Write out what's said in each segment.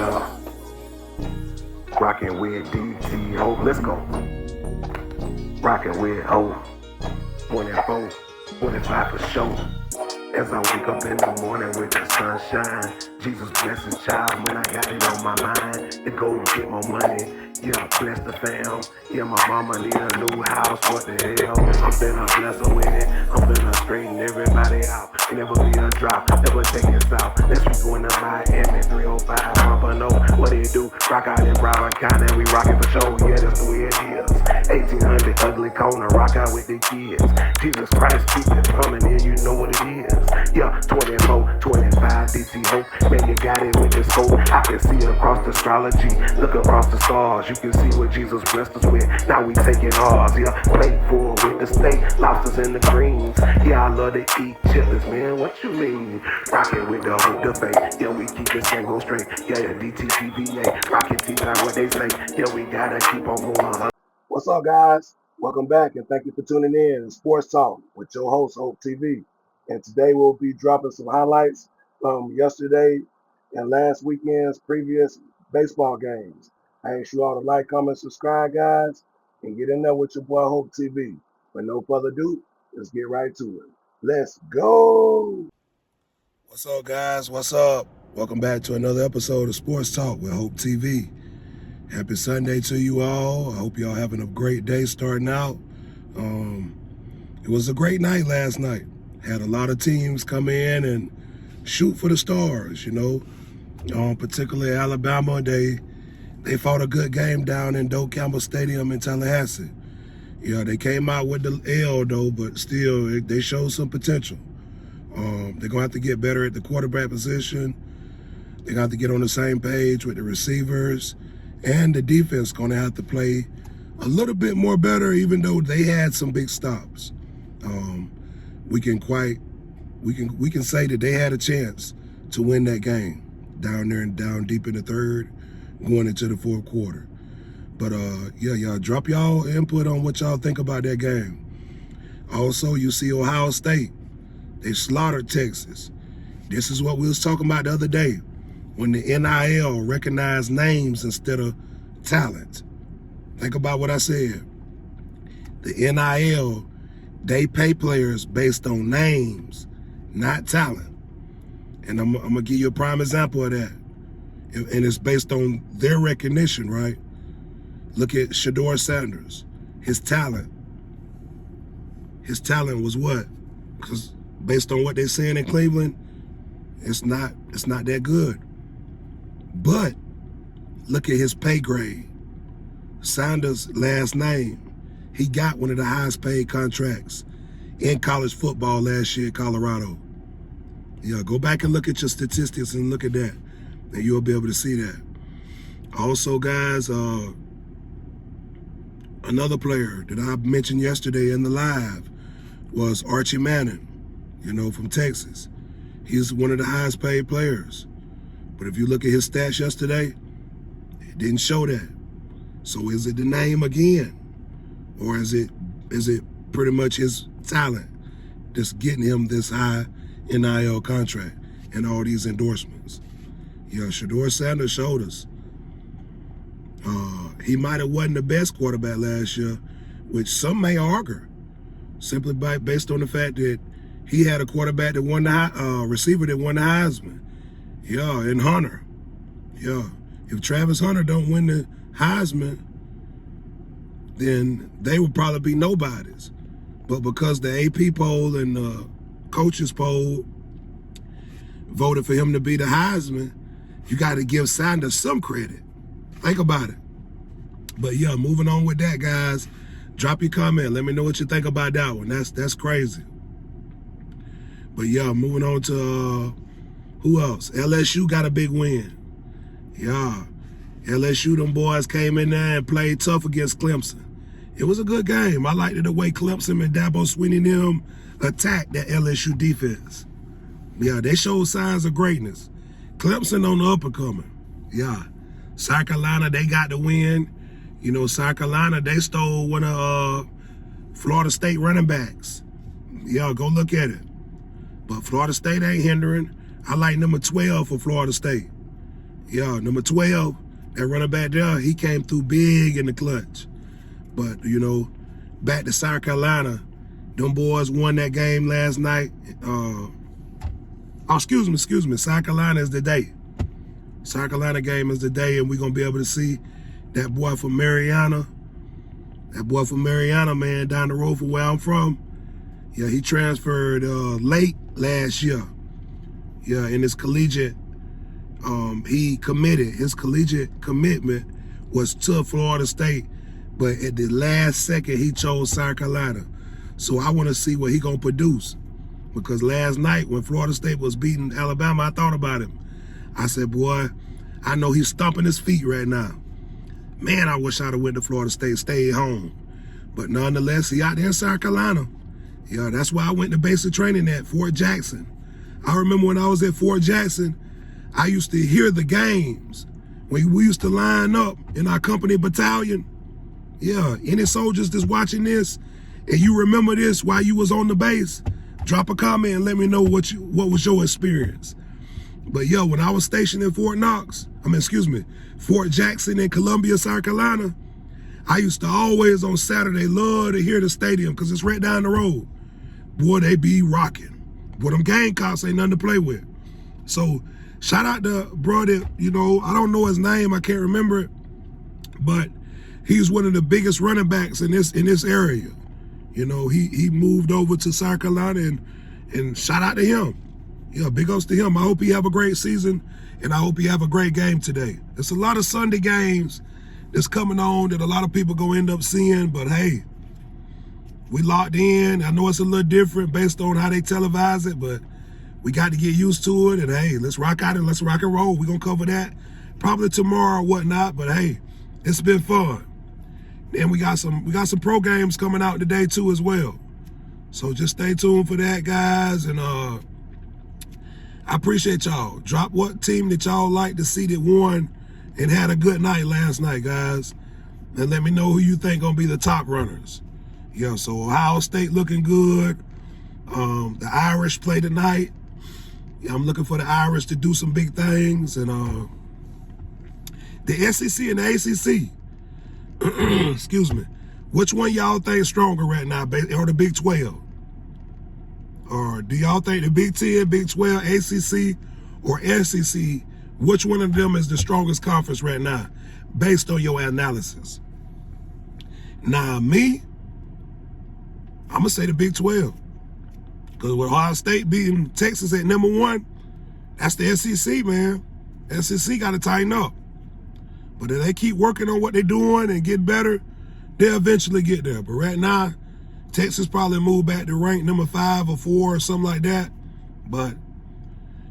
Yeah. Rocking with DT Hope. Let's go. Rocking with Hope. 24, 25 for sure. As I wake up in the morning with the sunshine, Jesus blessing child when I got it on my mind to go get more money. Yeah, bless the fam. Yeah, my mama need a new house. What the hell? I'm finna bless her with it. I'm finna straighten everybody out. Never be a drop, never take it out. Let's be going to Miami 305 Pompano. What it do? Rock out in Broward County, we rockin' for show. Yeah, that's the way it is. 1800 ugly corner, rock out with the kids. Jesus Christ, keep it coming in, you know what it is. Yeah, 24, 25, DT Hope. Man, you got it with the scope. I can see it across the astrology. Look across the stars. You can see what Jesus blessed us with. Now we taking ours. Yeah, plate full with the steak, lobsters and the greens. Yeah, I love to eat chitlins, man. What you mean? Rockin' with the hope, the faith. Yeah, we keep this thing go straight. Yeah, DTTVA. Rockin' T like what they say. Yeah, we gotta keep on going. What's up, guys? Welcome back, and thank you for tuning in to Sports Talk with your host, Hope TV. And today we'll be dropping some highlights from yesterday and last weekend's previous baseball games. I ask you all to like, comment, subscribe, guys, and get in there with your boy, Hope TV. But no further ado, let's get right to it. Let's go! What's up, guys? What's up? Welcome back to another episode of Sports Talk with Hope TV. Happy Sunday to you all. I hope y'all having a great day starting out. It was a great night last night. Had a lot of teams come in and shoot for the stars, you know. Particularly Alabama, they fought a good game down in Doak Campbell Stadium in Tallahassee. Yeah, they came out with the L though, but still they showed some potential. They're gonna have to get better at the quarterback position. They're gonna have to get on the same page with the receivers. And the defense gonna have to play a little bit more better, even though they had some big stops. We can say that they had a chance to win that game down there and down deep in the third, going into the fourth quarter. But yeah, y'all drop y'all input on what y'all think about that game. Also, you see Ohio State, they slaughtered Texas. This is what we was talking about the other day, when the NIL recognized names instead of talent. Think about what I said. The NIL, they pay players based on names, not talent. And I'm gonna give you a prime example of that. And it's based on their recognition, right? Look at Shedeur Sanders. His talent was what? Because based on what they're saying in Cleveland, it's not that good. But look at his pay grade. Sanders' last name, he got one of the highest paid contracts in college football last year at Colorado. Yeah, go back and look at your statistics and look at that, and you'll be able to see that. Also, guys, another player that I mentioned yesterday in the live was Archie Manning, you know, from Texas. He's one of the highest paid players. But if you look at his stats yesterday, it didn't show that. So is it the name again? Or is it pretty much his talent that's getting him this high NIL contract and all these endorsements? Yeah, Shedeur Sanders showed us. He might have wasn't the best quarterback last year, which some may argue, simply based on the fact that he had a quarterback that won the receiver that won the Heisman. Yeah, and Hunter. Yeah, if Travis Hunter don't win the Heisman, then they would probably be nobodies. But because the AP poll and the coaches poll voted for him to be the Heisman, you got to give Sanders some credit. Think about it. But yeah, moving on with that, guys. Drop your comment. Let me know what you think about that one. That's crazy. But yeah, moving on to who else? LSU got a big win. Yeah, LSU, them boys came in there and played tough against Clemson. It was a good game. I liked the way Clemson and Dabo Swinney them attacked that LSU defense. Yeah, they showed signs of greatness. Clemson on the up and coming. Yeah, South Carolina, they got the win. You know, South Carolina, they stole one of Florida State running backs. Yeah, go look at it. But Florida State ain't hindering. I like number 12 for Florida State. Yeah, number 12, that running back there, he came through big in the clutch. But, you know, back to South Carolina, them boys won that game last night. Excuse me. South Carolina is the day. South Carolina game is the day, and we're going to be able to see that boy from Mariana. That boy from Mariana, man, down the road from where I'm from. Yeah, he transferred late last year. Yeah, in his collegiate, he committed. His collegiate commitment was to Florida State, but at the last second, he chose South Carolina. So I want to see what he going to produce. Because last night, when Florida State was beating Alabama, I thought about him. I said, boy, I know he's stomping his feet right now. Man, I wish I'd have went to Florida State, stayed home. But nonetheless, he out there in South Carolina. Yeah, that's why I went to basic training at Fort Jackson. I remember when I was at Fort Jackson, I used to hear the games. When we used to line up in our company battalion. Yeah, any soldiers that's watching this, and you remember this while you was on the base, drop a comment and let me know what was your experience. But yo, when I was stationed in Fort Jackson in Columbia, South Carolina, I used to always on Saturday love to hear the stadium because it's right down the road. Boy, they be rocking. Boy, them Gamecocks ain't nothing to play with. So shout out to bro that, you know, I don't know his name, I can't remember it, but he's one of the biggest running backs in this area. You know, he moved over to South Carolina and shout out to him. Yeah, big ups to him. I hope he have a great season, and I hope he have a great game today. There's a lot of Sunday games that's coming on that a lot of people gonna end up seeing, but hey, we locked in. I know it's a little different based on how they televise it, but we got to get used to it, and hey, let's rock out and let's rock and roll. We're gonna cover that probably tomorrow or whatnot, but hey, it's been fun. And we got some pro games coming out today too as well. So just stay tuned for that, guys, and I appreciate y'all. Drop what team that y'all like to see that won and had a good night last night, guys. And let me know who you think gonna be the top runners. Yeah, so Ohio State looking good. The Irish play tonight. Yeah, I'm looking for the Irish to do some big things. And the SEC and the ACC, excuse me, which one y'all think stronger right now, or the Big 12? Or do y'all think the Big 10, Big 12, ACC, or SEC, which one of them is the strongest conference right now, based on your analysis? Now, me, I'm going to say the Big 12. Because with Ohio State beating Texas at number 1, that's the SEC, man. SEC got to tighten up. But if they keep working on what they're doing and get better, they'll eventually get there. But right now, Texas probably moved back to rank number 5 or 4 or something like that. But,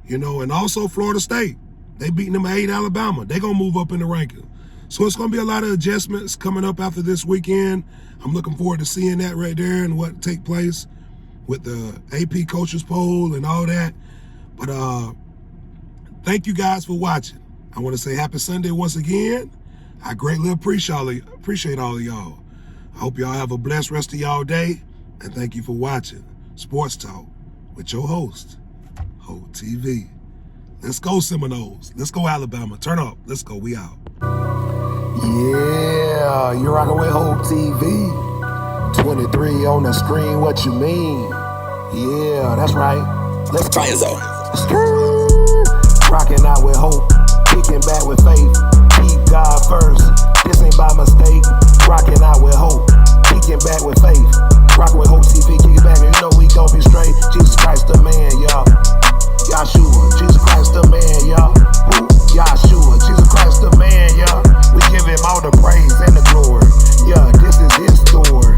you know, and also Florida State. They beat number 8 Alabama. They're going to move up in the ranking. So it's going to be a lot of adjustments coming up after this weekend. I'm looking forward to seeing that right there and what take place with the AP Coaches Poll and all that. But thank you guys for watching. I want to say happy Sunday once again. I greatly appreciate all of y'all. I hope y'all have a blessed rest of y'all day. And thank you for watching Sports Talk with your host, Hope TV. Let's go Seminoles. Let's go Alabama. Turn up. Let's go. We out. Yeah, you're rocking with Hope TV. 23 on the screen, what you mean? Yeah, that's right. Let's try it out. Rocking out with Hope.